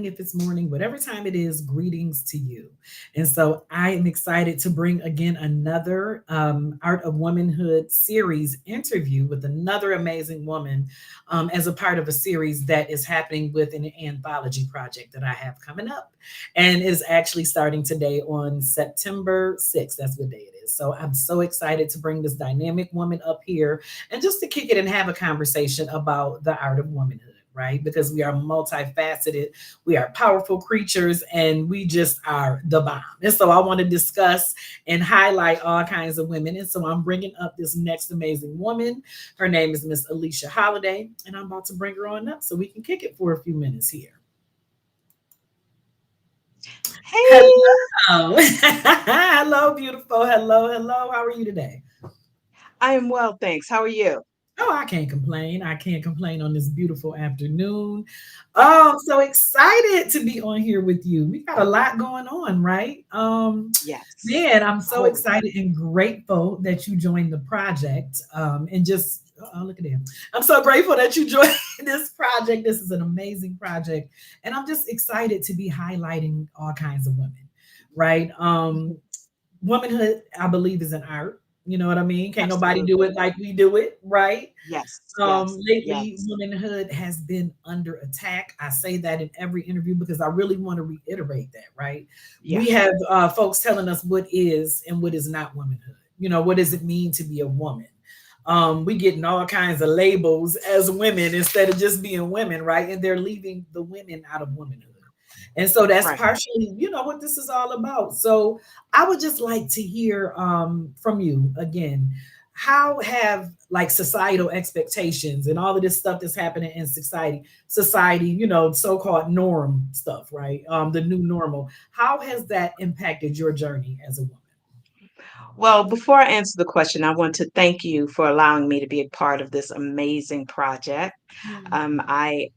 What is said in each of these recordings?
if it's morning, whatever time it is, greetings to you. And so I am excited to bring again another Art of Womanhood series interview with another amazing woman as a part of a series that is happening with an anthology project that I have coming up and is actually starting today on September 6th. That's what day it is. So I'm so excited to bring this dynamic woman up here and just to kick it and have a conversation about the art of womanhood, right? Because we are multifaceted, we are powerful creatures, and we just are the bomb. And so I want to discuss and highlight all kinds of women. And so I'm bringing up this next amazing woman. Her name is Miss Alesha Holiday, and I'm about to bring her on up so we can kick it for a few minutes here. Hey, Hello. Hello, beautiful. Hello, hello. How are you today? I am well, thanks. How are you? Oh, I can't complain. I can't complain on this beautiful afternoon. Oh, I'm so excited to be on here with you. We got a lot going on, right? Yes. Man, I'm so Oh, excited and grateful that you joined the project. And just look at him. I'm so grateful that you joined this project. This is an amazing project, and I'm just excited to be highlighting all kinds of women, right? Womanhood, I believe, is an art. You know what I mean? Can't nobody do absolutely. it like we do it, right? Yes, yes, Lately, yes, womanhood has been under attack. I say that in every interview because I really want to reiterate that, right? yeah. We have folks telling us what is and what is not womanhood. You know, what does it mean to be a woman? We getting all kinds of labels as women instead of just being women, right? And they're leaving the women out of womanhood. And so that's Right. partially, what this is all about. So I would just like to hear from you again. How have like societal expectations and all of this stuff that's happening in society, so-called norm stuff, right? The new normal. How has that impacted your journey as a woman? Well, before I answer the question, I want to thank you for allowing me to be a part of this amazing project.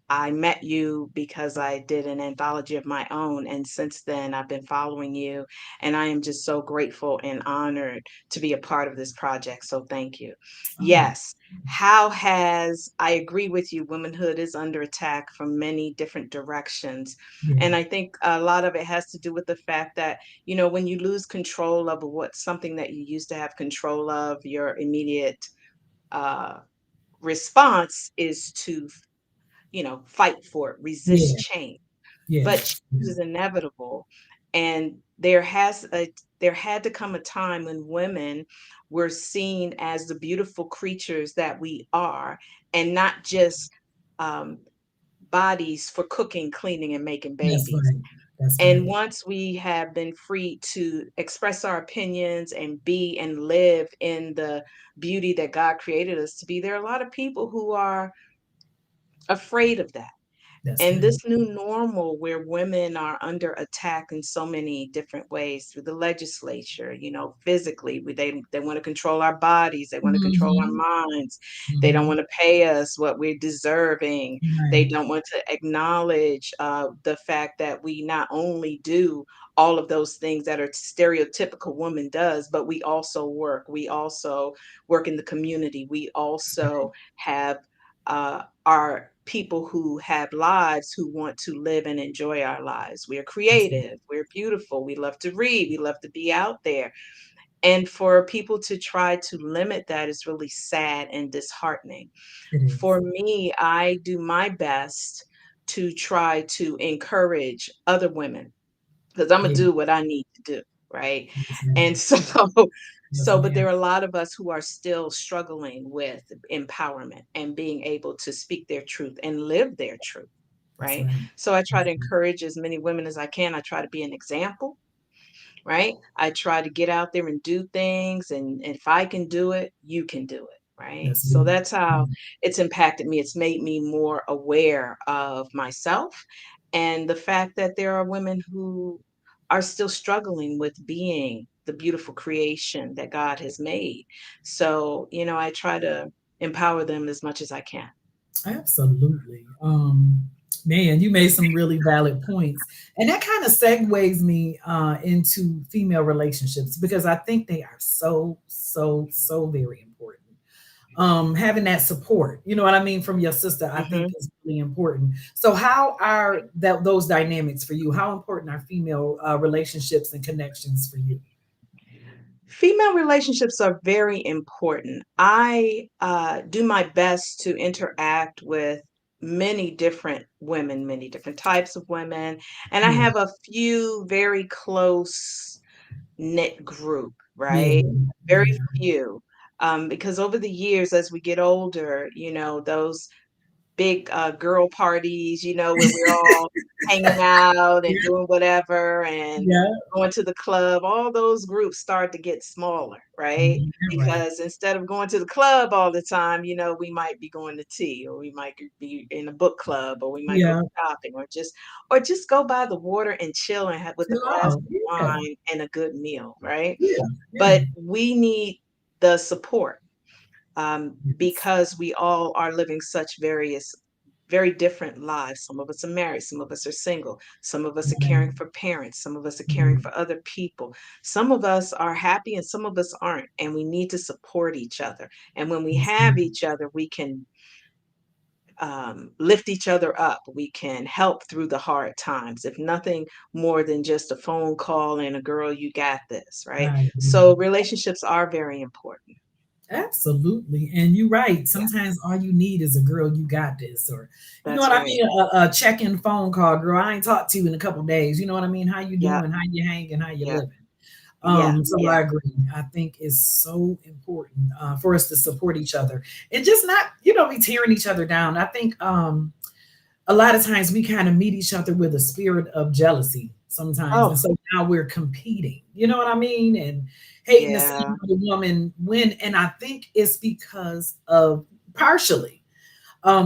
I met you because I did an anthology of my own, and since then I've been following you, and I am just so grateful and honored to be a part of this project. So thank you. Oh, Yes. How has I agree with you? Womanhood is under attack from many different directions, yeah, and I think a lot of it has to do with the fact that when you lose control of what something that you used to have control of, your immediate uh, response is to fight for it, resist yeah, change. yeah, But change is inevitable, and there had to come a time when women were seen as the beautiful creatures that we are, and not just um, bodies for cooking, cleaning, and making that's babies. right. That's And right. once we have been free to express our opinions and be and live in the beauty that God created us to be, there are a lot of people who are afraid of that. That's And right. this new normal where women are under attack in so many different ways through the legislature, physically, they want to control our bodies, they want to control our Mhm, minds, they don't mhm. want to pay us what we're deserving, they Right. don't want to acknowledge the fact that we not only do all of those things that a stereotypical woman does, but we also work in the community, we also have are people who have lives who want to live and enjoy our lives. We're That's right. creative, we're beautiful, we love to read, we love to be out there. And for people to try to limit that is really sad and disheartening. It is. For me, I do my best to try to encourage other women because I'm gonna Yeah, do what I need to do, right? yes, ma'am. And so, Yes, but there ma'am. are a lot of us who are still struggling with empowerment and being able to speak their truth and live their truth, That's right? right. So I try That's to right. encourage as many women as I can. I try to be an example, right? I try to get out there and do things, and if I can do it, you can do it, right? That's So me. that's how Mm, it's impacted me. It's made me more aware of myself and the fact that there are women who are still struggling with being the beautiful creation that God has made. So, I try to empower them as much as I can. absolutely. Man, you made some really valid points. And that kind of segues me into female relationships because I think they are so, so, so very important. having that support, you know what I mean, from your sister, I think Hmm. is really important. So how are that those dynamics for you? How important are female relationships and connections for you? Female relationships are very important. I do my best to interact with many different women, many different types of women, and I Yeah, have a few very close knit group, yeah, right? Very yeah, few. Because over the years, as we get older, those big, girl parties, where we're all hanging out and yeah, doing whatever and yeah. going to the club, all those groups start to get smaller, right? Yeah, right. Because instead of going to the club all the time, we might be going to tea, or we might be in a book club, or we might go Yeah, shopping, or just go by the water and chill and have with a chill glass out. of Yeah, wine and a good meal, right? yeah, yeah. But we need the support, Yes, because we all are living such very different lives. Some of us are married, some of us are single, some of us are right. caring for parents, some of us are caring Mm, for other people. Some of us are happy and some of us aren't, and we need to support each other. And when we that's have right. each other, we can lift each other up. We can help through the hard times, if nothing more than just a phone call and a girl, you got this, right? I agree. So relationships are very important. Absolutely. And you're right. Yeah, Sometimes all you need is a girl, you got this. Or, you know that's what I right. mean? A check-in phone call, girl. I ain't talked to you in a couple days. You know what I mean? How you Yeah, doing? How you hanging? How you yeah, living? yeah, So yeah, I agree. I think it's so important for us to support each other and just not, be tearing each other down. I think a lot of times we kind of meet each other with a spirit of jealousy sometimes. And oh, so now we're competing, you know what I mean? And hating to see yeah, the woman win. And I think it's because of partially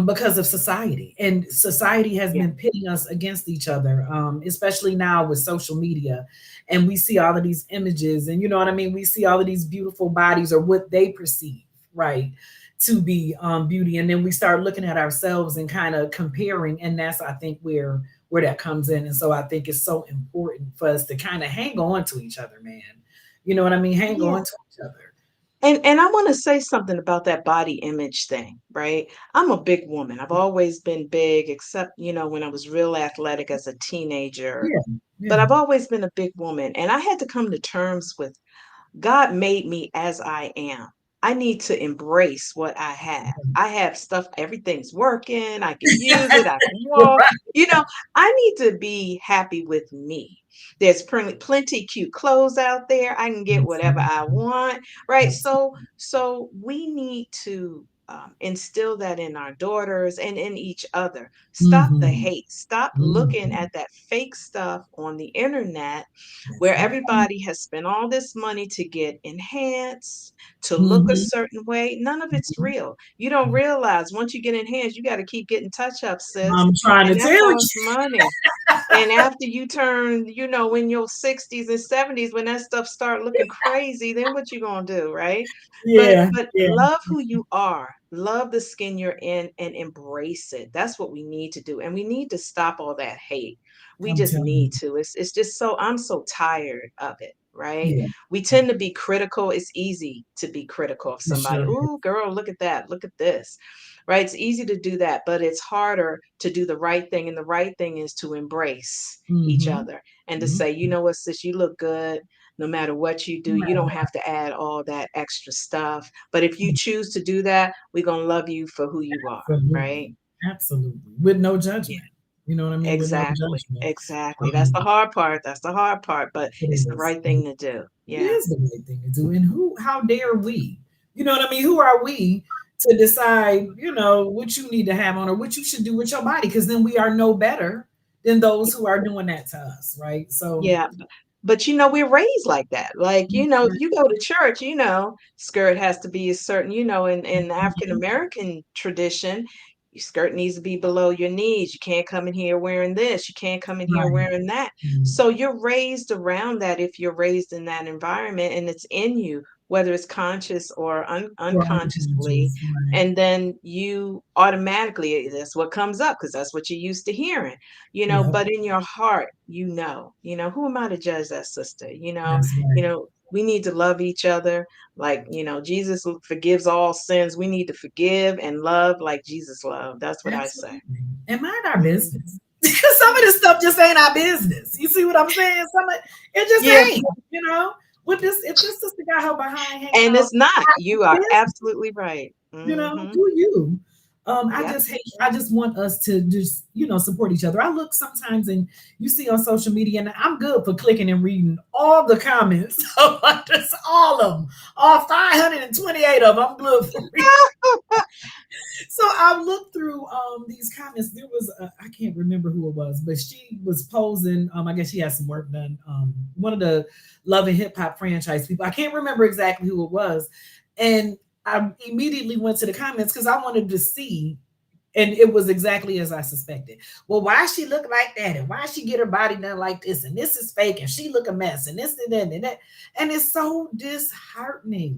because of society. And society has yeah, been pitting us against each other, especially now with social media. And we see all of these images, and you know what I mean? We see all of these beautiful bodies or what they perceive, right, to be beauty. And then we start looking at ourselves and kind of comparing. And that's, I think, where that comes in. And so I think it's so important for us to kind of hang on to each other, man. You know what I mean? Hang yeah. on to each other. And I want to say something about that body image thing, right? I'm a big woman. I've always been big, except, when I was real athletic as a teenager. Yeah, But yeah. I've always been a big woman. And I had to come to terms with God made me as I am. I need to embrace what I have. I have stuff, everything's working. I can use it. I can walk. Right. You know, I need to be happy with me. There's plenty cute clothes out there. I can get whatever I want, right? So, Absolutely. so we need to instill that in our daughters and in each other. Stop the Mhm. hate. Stop looking Mhm. at that fake stuff on the internet That's where right. everybody has spent all this money to get enhanced, to look a Mhm. certain way. None of it's Mhm. real. You don't realize once you get enhanced, you got to keep getting touch ups, sis. I'm trying to And that tell you. costs money. And after you turn, in your 60s and 70s, when that stuff start looking crazy, then what you gonna do, right? But Yeah, but yeah. love who you are. Love the skin you're in and embrace it. That's what we need to do. And we need to stop all that hate. We I'm just telling need you. to. It's just so I'm so tired of it, right? Yeah, We tend to be critical. It's easy to be critical of it somebody. sure Oh, is. girl, look at that. Look at this, right? It's easy to do that, but it's harder to do the right thing. And the right thing is to embrace each Mhm. other and to Mhm. say, you know what, sis, you look good. No matter what you No do, you matter don't what. have to add all that extra stuff. But if you choose to do that, we're going to love you for who you are, Absolutely. right? Absolutely. With no Yeah, judgment. You know what I mean? With no exactly. judgment. Exactly. That's the Um, hard part. That's the hard part, but it it's the is. right thing to do. It Yeah. is the right thing to do. And how dare we? You know what I mean? Who are we to decide, what you need to have on or what you should do with your body? Because then we are no better than those who are doing that to us, right? So, Yeah, but we're raised like that. Like, right. you go to church, skirt has to be a certain, in the African American tradition, your skirt needs to be below your knees. You can't come in here wearing this. You can't come in here Right. wearing that. Mm. So you're raised around that if you're raised in that environment and it's in you, whether it's conscious or Or unconsciously. unconscious, right. And then you automatically, that's what comes up because that's what you're used to hearing. Yep. But in your heart, who am I to judge that sister? That's right. we need to love each other. Like, Jesus forgives all sins. We need to forgive and love like Jesus loved. That's what I say. Absolutely. And mind our Mhm. business. Because some of this stuff just ain't our business. You see what I'm saying? Some of it just Yeah. ain't, you know. With this, if this sister got her behind hanging And out it's not. You are business, absolutely right. do you? I Yep. just hate. I just want us to just support each other. I look sometimes and you see on social media, and I'm good for clicking and reading all the comments. Just all of them, all 528 of them. I'm good for reading. So I looked through these comments. There was I can't remember who it was, but she was posing. I guess she had some work done. One of the Love and Hip Hop franchise people. I can't remember exactly who it was, and I immediately went to the comments because I wanted to see. And it was exactly as I suspected. Well, why she look like that, and why she get her body done like this, and this is fake, and she look a mess, and this and that and that, and it's so disheartening.